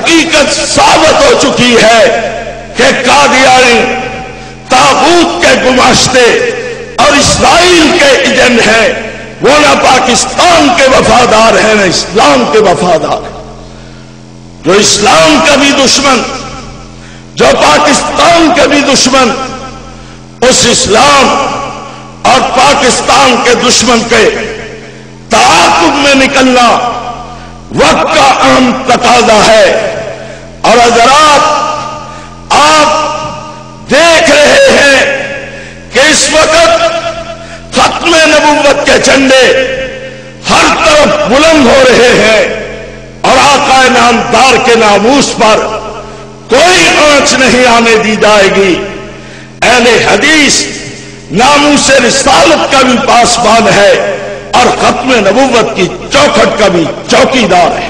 حقیقت ثابت ہو چکی ہے کہ قادیانی طاغوت کے گماشتے اور اسرائیل کے ایجنٹ ہیں، وہ نہ پاکستان کے وفادار ہیں نہ اسلام کے وفادار ہیں۔ جو اسلام کا بھی دشمن، جو پاکستان کا بھی دشمن، اس اسلام اور پاکستان کے دشمن کے تعاقب میں نکلنا وقت کا اہم تقاضا ہے۔ اور حضرات، آپ دیکھ رہے ہیں کہ اس وقت ختم نبوت کے جھنڈے ہر طرف بلند ہو رہے ہیں، اور آقا نامدار کے ناموس پر کوئی آنچ نہیں آنے دی جائے گی۔ اہل حدیث ناموس رسالت کا بھی پاسبان ہے اور ختم نبوت کی چوکھٹ کا بھی چوکیدار ہے۔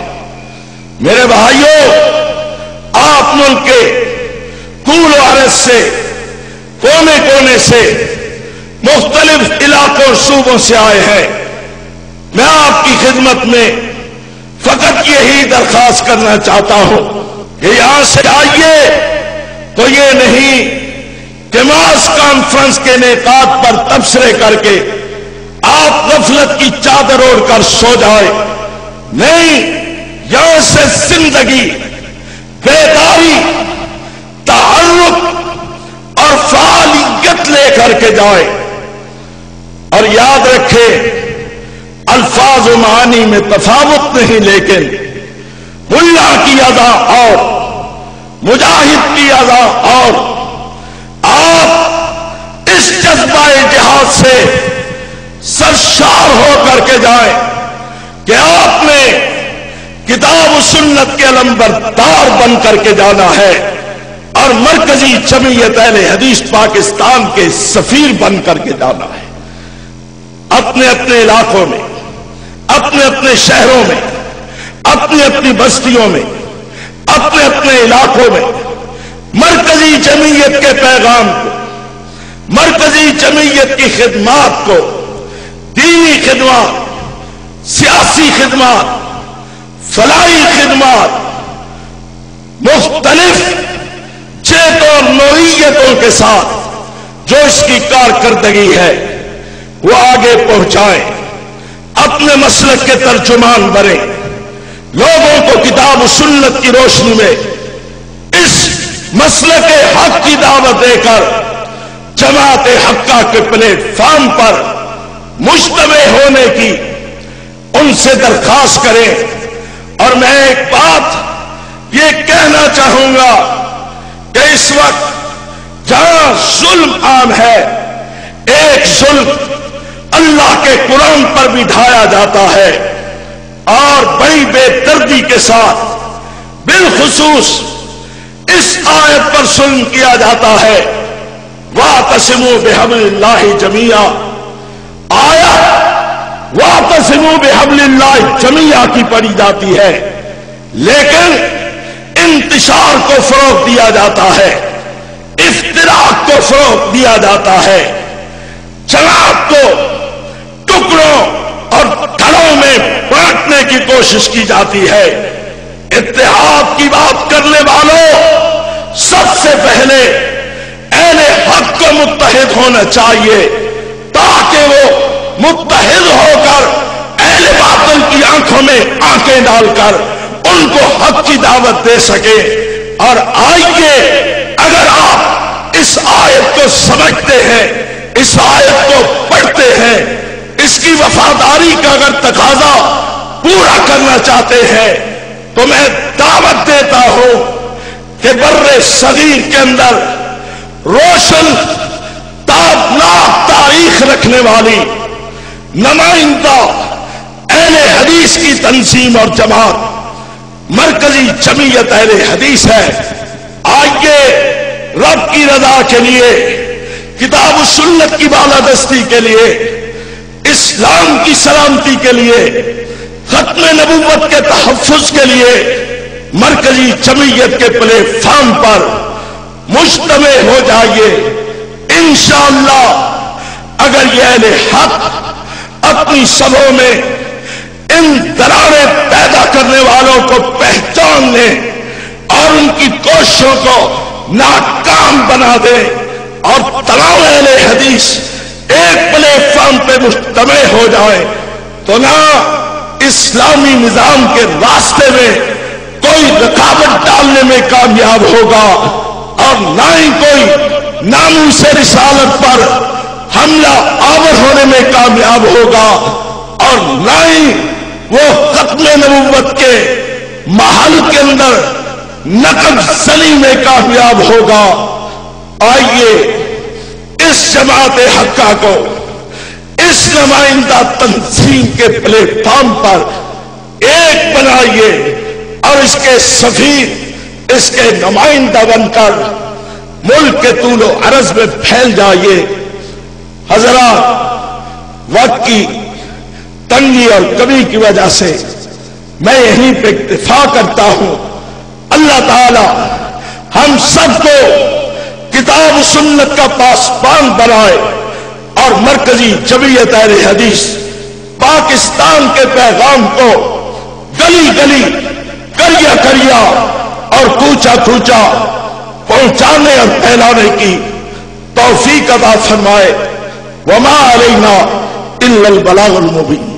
میرے بھائیوں، آپ ملک کے طول و عرض سے، کونے کونے سے، مختلف علاقوں اور صوبوں سے آئے ہیں۔ میں آپ کی خدمت میں فقط یہی درخواست کرنا چاہتا ہوں کہ یہاں سے آئیے تو یہ نہیں کہ ماس کانفرنس کے انعقاد پر تبصرے کر کے آپ غفلت کی چادر اوڑھ کر سو جائے، نہیں، یہاں سے زندگی، بیداری، تحرک اور فعالیت لے کر کے جائے۔ اور یاد رکھے، الفاظ و معانی میں تفاوت نہیں، لیکن ملا کی ادا اور مجاہد کی ادا اور۔ آپ اس جذبہ جہاد سے سرشار ہو کر کے جائیں کہ آپ نے کتاب و سنت کے علمبردار بن کر کے جانا ہے اور مرکزی جمعیت اہل حدیث پاکستان کے سفیر بن کر کے جانا ہے۔ اپنے اپنے علاقوں میں، اپنے اپنے شہروں میں، اپنی اپنی بستیوں میں، اپنے اپنے علاقوں میں مرکزی جمعیت کے پیغام کو، مرکزی جمعیت کی خدمات کو، دینی خدمات، سیاسی خدمات، فلاحی خدمات، مختلف جہتوں اور نوعیتوں کے ساتھ جو اس کی کارکردگی ہے وہ آگے پہنچائیں، اپنے مسلک کے ترجمان بنے، لوگوں کو کتاب و سنت کی روشنی میں اس مسلک حق کی دعوت دے کر جماعت حقہ کے پلیٹ فارم پر مجتمع ہونے کی ان سے درخواست کریں۔ اور میں ایک بات یہ کہنا چاہوں گا کہ اس وقت جہاں ظلم عام ہے، ایک ظلم اللہ کے قرآن پر بھی ڈھایا جاتا ہے اور بڑی بے دردی کے ساتھ بالخصوص اس آیت پر ظلم کیا جاتا ہے، وَاعْتَصِمُوا بِحَبْلِ اللَّهِ جَمِيعًا۔ آیت وَاعْتَصِمُوا بِحَبْلِ اللَّهِ جَمِيعًا کی پڑھی جاتی ہے، لیکن انتشار کو فروغ دیا جاتا ہے، افتراق کو فروغ دیا جاتا ہے، جماعت کو ٹکڑوں اور دھڑوں میں بانٹنے کی کوشش کی جاتی ہے۔ اتحاد کی بات کرنے والوں، سب سے پہلے اہل حق کو متحد ہونا چاہیے تاکہ وہ متحد ہو کر اہل باطل کی آنکھوں میں آنکھیں ڈال کر ان کو حق کی دعوت دے سکے۔ اور آئیے، اگر آپ اس آیت کو سمجھتے ہیں، اس آیت کو پڑھتے ہیں، اس کی وفاداری کا اگر تقاضا پورا کرنا چاہتے ہیں، تو میں دعوت دیتا ہوں کہ بر صغیر کے اندر روشن تابناک تاریخ رکھنے والی نمائندہ اہل حدیث کی تنظیم اور جماعت مرکزی جمعیت اہل حدیث ہے۔ آئیے رب کی رضا کے لیے، کتاب و سنت کی بالادستی کے لیے، اسلام کی سلامتی کے لیے، ختم نبوت کے تحفظ کے لیے مرکزی جمعیت کے پلیٹ فارم پر مجتمع ہو جائیے۔ انشاءاللہ اگر یہ اہل حق اپنی سبھوں میں ان دراریں پیدا کرنے والوں کو پہچان لیں اور ان کی کوششوں کو ناکام بنا دے اور تمام اہل حدیث ایک پلیٹ فارم پہ مجتمع ہو جائے تو نہ اسلامی نظام کے راستے میں کوئی رکاوٹ ڈالنے میں کامیاب ہوگا اور نہ ہی کوئی ناموس رسالت پر حملہ آور ہونے میں کامیاب ہوگا اور نہ ہی وہ ختم نبوت کے محل کے اندر نقب زنی میں کامیاب ہوگا۔ آئیے اس جماعت حقہ کو اس نمائندہ تنظیم کے پلیٹ فارم پر ایک بنائیے اور اس کے سفیر اس کے نمائندہ بن کر ملک کے طول و عرض میں پھیل جائیے۔ حضرات، وقت کی تنگی اور کمی کی وجہ سے میں یہیں پہ اکتفا کرتا ہوں۔ اللہ تعالی ہم سب کو کتاب و سنت کا پاسبان بنائے اور مرکزی جمعیت اہل حدیث پاکستان کے پیغام کو گلی گلی، کریا کریا اور کوچا کوچا پہنچانے اور پھیلانے کی توفیق عطا فرمائے۔ وما علینا الا البلاغ المبین۔